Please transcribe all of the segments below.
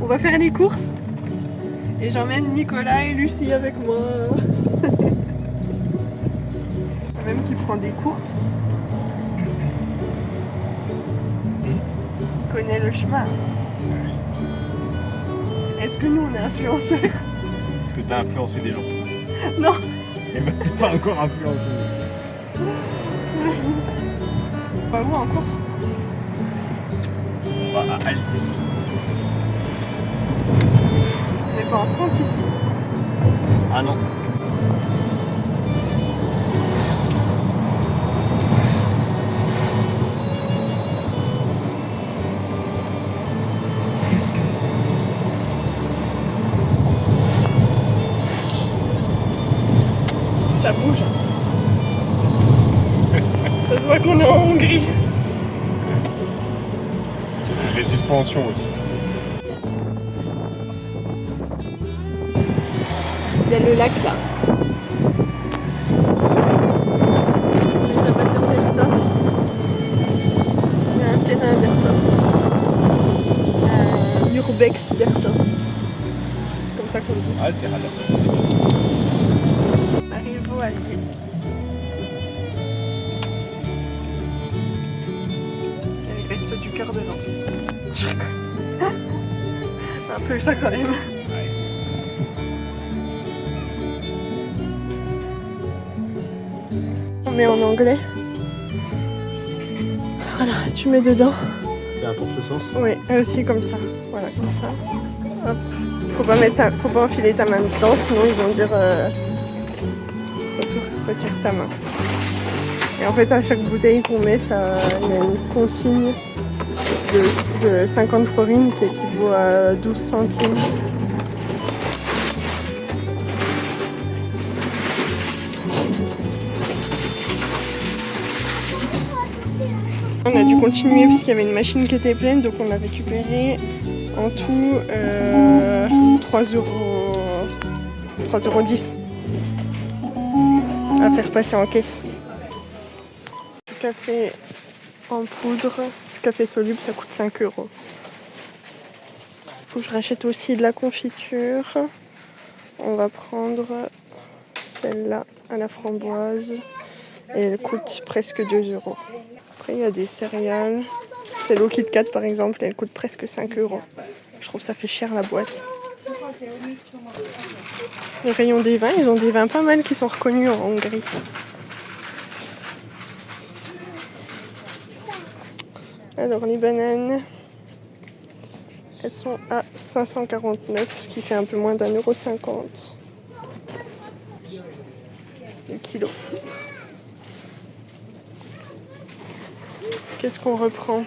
On va faire les courses et j'emmène Nicolas et Lucie avec moi. Même qui prend des courtes. Il connaît le chemin. Est-ce que nous on est influenceurs? Est-ce que t'as influencé des gens? Non. Et ben t'es pas encore influencé. On va où en course? On va à Aldi. On n'est pas en France ici. Ah non. Ça bouge. Ça se voit qu'on est en Hongrie. Les suspensions aussi. Il y a le lac là. Les amateurs d'airsoft. Il y a un terrain d'airsoft. Un urbex d'airsoft. C'est comme ça qu'on dit. Ah, le terrain d'airsoft. On arrive au Aldi. Il y a les restos du cœur devant. C'est un peu ça quand même. Ouais, c'est ça. On met en anglais. Voilà, tu mets dedans. Peu importe le sens. Oui, aussi comme ça. Voilà, comme ça. Hop. Faut pas enfiler ta main dedans, sinon ils vont dire retire ta main. Et en fait, à chaque bouteille qu'on met, ça, il y a une consigne de 50 florines qui équivaut à 12 centimes. On a dû continuer puisqu'il y avait une machine qui était pleine, donc on a récupéré en tout 3,10 € à faire passer en caisse. Du café en poudre, du café soluble, ça coûte 5 €. Faut que je rachète aussi de la confiture. On va prendre celle-là à la framboise et elle coûte presque 2 €. Après, il y a des céréales. C'est l'eau Kit Kat par exemple, elle coûte presque 5 €. Je trouve que ça fait cher la boîte. Le rayon des vins, ils ont des vins pas mal qui sont reconnus en Hongrie. Alors les bananes, elles sont à 549, ce qui fait un peu moins d'1,50 € le kilo. Qu'est-ce qu'on reprend?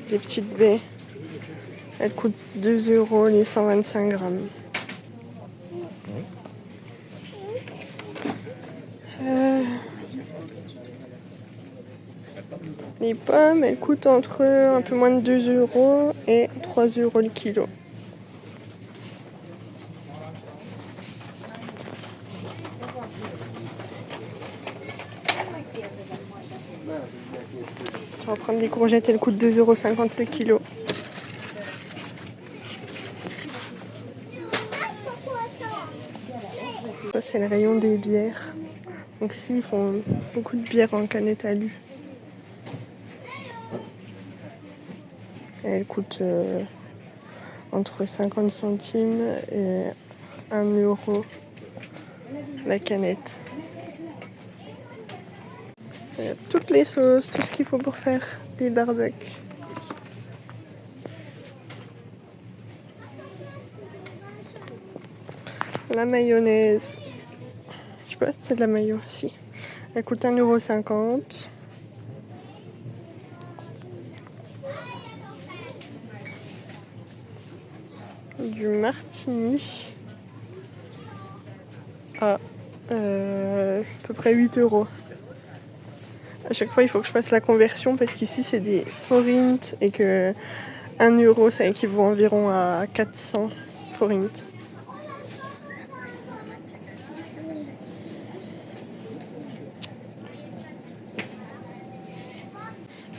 Des petites baies. Elles coûtent 2 € les 125 grammes. Les pommes, elles coûtent entre un peu moins de 2 € et 3 € le kilo. On va prendre des courgettes, elles coûtent 2,50 € le kilo. Ça, c'est le rayon des bières. Donc ici, ils font beaucoup de bières en canette à alu. Et elle coûte entre 50 centimes et 1 € la canette. Il y a toutes les sauces, tout ce qu'il faut pour faire des barbecues. La mayonnaise. Je sais pas si c'est de la mayo, si. Elle coûte 1,50 €. Du martini à peu près 8 €. À chaque fois, il faut que je fasse la conversion parce qu'ici, c'est des forints et que 1 € ça équivaut environ à 400 forints.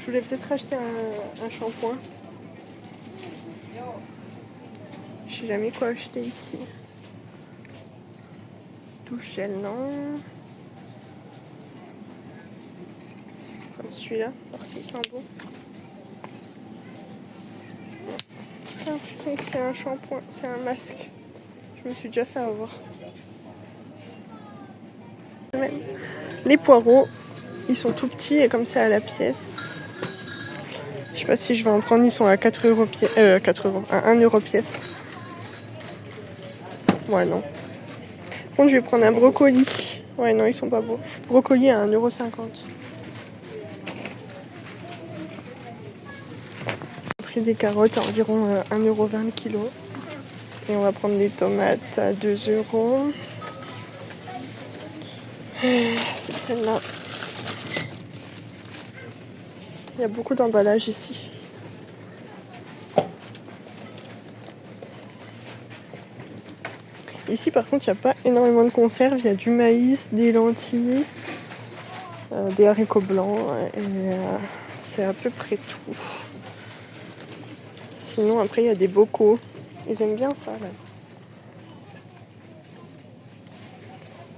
Je voulais peut-être acheter un shampoing. Je sais jamais quoi acheter ici. Douche gel, non. Comme celui-là, voir s'il sent bon. J'ai l'impression que c'est un shampoing, c'est un masque. Je me suis déjà fait avoir. Les poireaux, ils sont tout petits et comme ça à la pièce. Je sais pas si je vais en prendre, ils sont à 4 euros pièce. 4 euros, à 1 euro pièce. Ouais, non. Par contre, je vais prendre un brocoli. Ouais, non, ils sont pas beaux. Brocoli à 1,50 €. Prix des carottes à environ 1,20 € kg. Et on va prendre des tomates à 2 €. C'est celle-là. Il y a beaucoup d'emballage ici. Ici par contre il n'y a pas énormément de conserves. Il y a du maïs, des lentilles, des haricots blancs et c'est à peu près tout. Sinon après il y a des bocaux. Ils aiment bien ça là.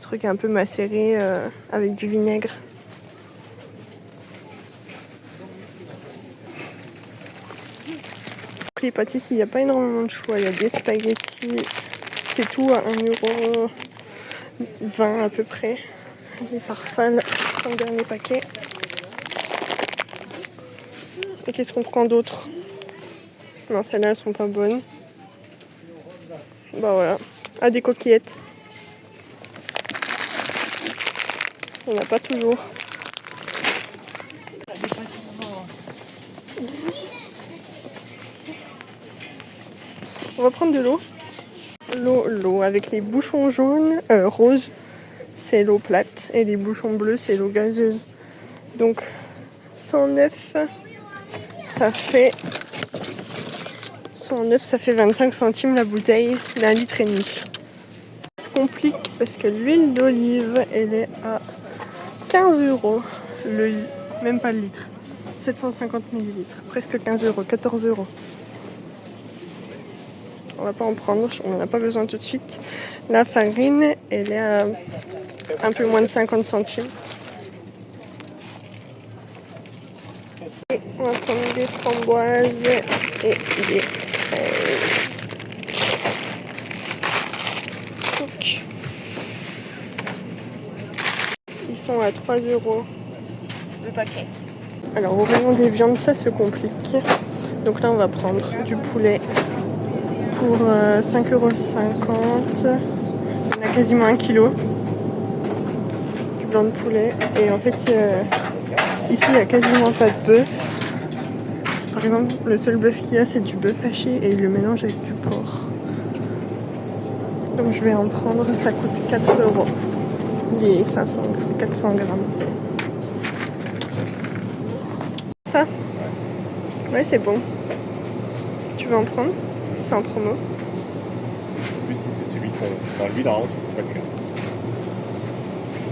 Truc un peu macéré avec du vinaigre. Les pâtes ici, il n'y a pas énormément de choix. Il y a des spaghettis, c'est tout à 1,20 € à peu près. Les farfales, en dernier paquet. Et qu'est-ce qu'on prend d'autre? Non, celles-là, elles sont pas bonnes. Bah voilà. Ah, des coquillettes. Il n'y en a pas toujours. On va prendre de l'eau. L'eau avec les bouchons jaunes, roses, c'est l'eau plate. Et les bouchons bleus, c'est l'eau gazeuse. Donc, 109, ça fait 25 centimes la bouteille d'1,5 litre. Ça se complique parce que l'huile d'olive, elle est à 15 €. Même pas le litre. 750 millilitres. Presque 15 €, 14 €. On va pas en prendre, on n'en a pas besoin tout de suite. La farine, elle est à un peu moins de 50 centimes. Et on va prendre des framboises et des fraises. Donc, ils sont à 3 € le paquet. Alors au rayon des viandes, ça se complique. Donc là, on va prendre du poulet pour 5,50 €. On a quasiment 1 kg du blanc de poulet. Et en fait, ici, il n'y a quasiment pas de bœuf. Par exemple, le seul bœuf qu'il y a, c'est du bœuf haché et il le mélange avec du porc. Donc je vais en prendre, ça coûte 4 €. Les 400 grammes. Ça? Ouais, c'est bon. Tu veux en prendre? C'est en promo. Je sais plus si c'est celui qu'on. Dans lui, dans l'autre, il faut pas que.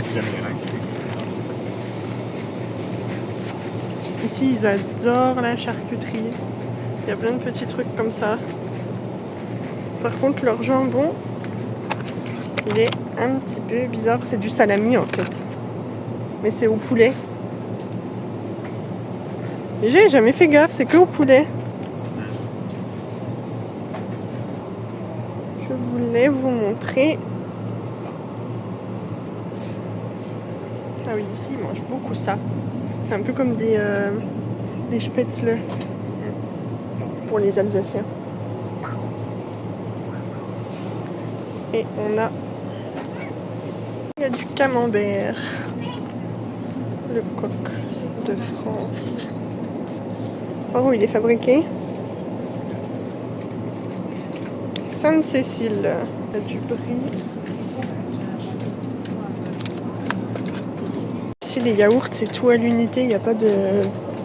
Si jamais il y en a un qui. Ici, ils adorent la charcuterie. Il y a plein de petits trucs comme ça. Par contre, leur jambon, il est un petit peu bizarre. C'est du salami en fait. Mais c'est au poulet. Et j'ai jamais fait gaffe, c'est que au poulet. Je voulais vous montrer. Ah oui, ici, ils mangent beaucoup ça. C'est un peu comme des spätzle pour les Alsaciens. Et il y a du camembert, le coq de France. Par où il est fabriqué? Sainte-Cécile. Il y a du brie. Ici les yaourts c'est tout à l'unité, il n'y a pas de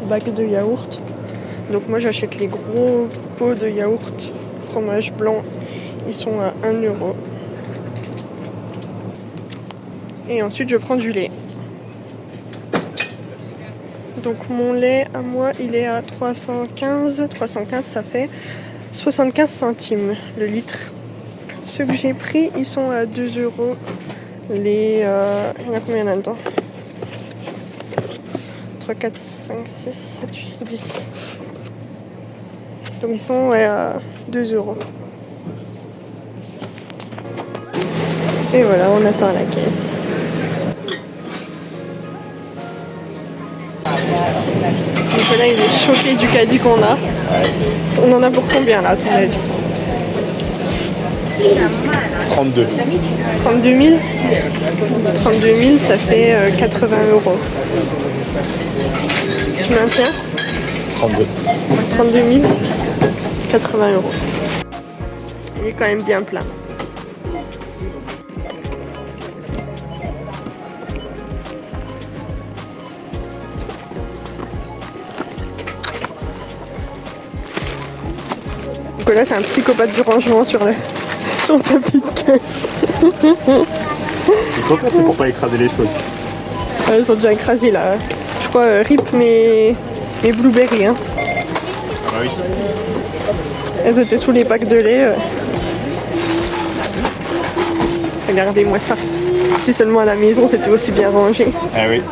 bac de yaourt. Donc moi j'achète les gros pots de yaourt fromage blanc. Ils sont à 1 €. Et ensuite je prends du lait. Donc mon lait à moi, il est à 315. 315, ça fait 75 centimes le litre. Ceux que j'ai pris, ils sont à 2 €. Les... il y en a combien là-dedans? 3, 4, 5, 6, 7, 8, 10. Donc ils sont à 2 €. Et voilà, on attend à la caisse. Nicolas, il est choqué du caddie qu'on a. On en a pour combien là, à ton avis? 32. 32 000? 32 000, ça fait 80 €. Tu maintiens? 32. 32 000, 80 €. Il est quand même bien plein. Nicolas, c'est un psychopathe du rangement sur son tapis de caisse. Psychopathe, c'est pour pas écraser les choses. Elles sont déjà écrasées là. Je crois rip mes blueberries. Hein. Ah oui. Elles étaient sous les packs de lait. Regardez-moi ça. Si seulement à la maison c'était aussi bien rangé. Ah oui.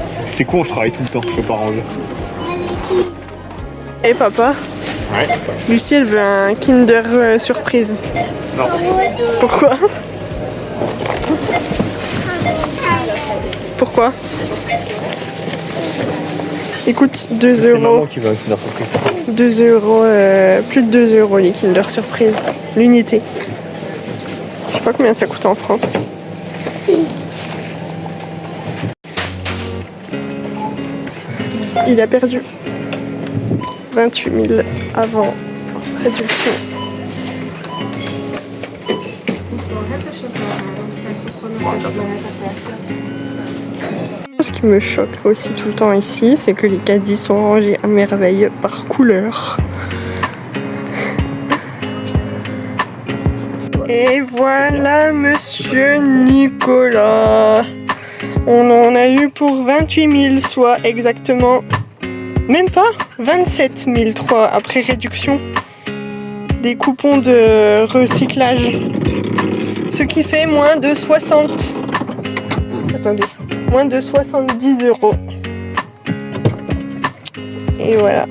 C'est con, je travaille tout le temps, je peux pas ranger. Et papa, Ouais. Lucie elle veut un Kinder surprise. Non. Pourquoi? Pourquoi? Écoute, 2 C'est €. maman qui va une surprise. 2 €, plus de 2 € les Kinder Surprise, l'unité. Je sais pas combien ça coûte en France. Il a perdu 28 000 avant réduction. Ce qui me choque aussi tout le temps ici, c'est que les caddies sont rangés à merveille par couleur. Et voilà Monsieur Nicolas. On en a eu pour 28 000, soit exactement, même pas, 27 003 après réduction des coupons de recyclage. Ce qui fait moins de 60. Attendez, moins de 70 €. Et voilà.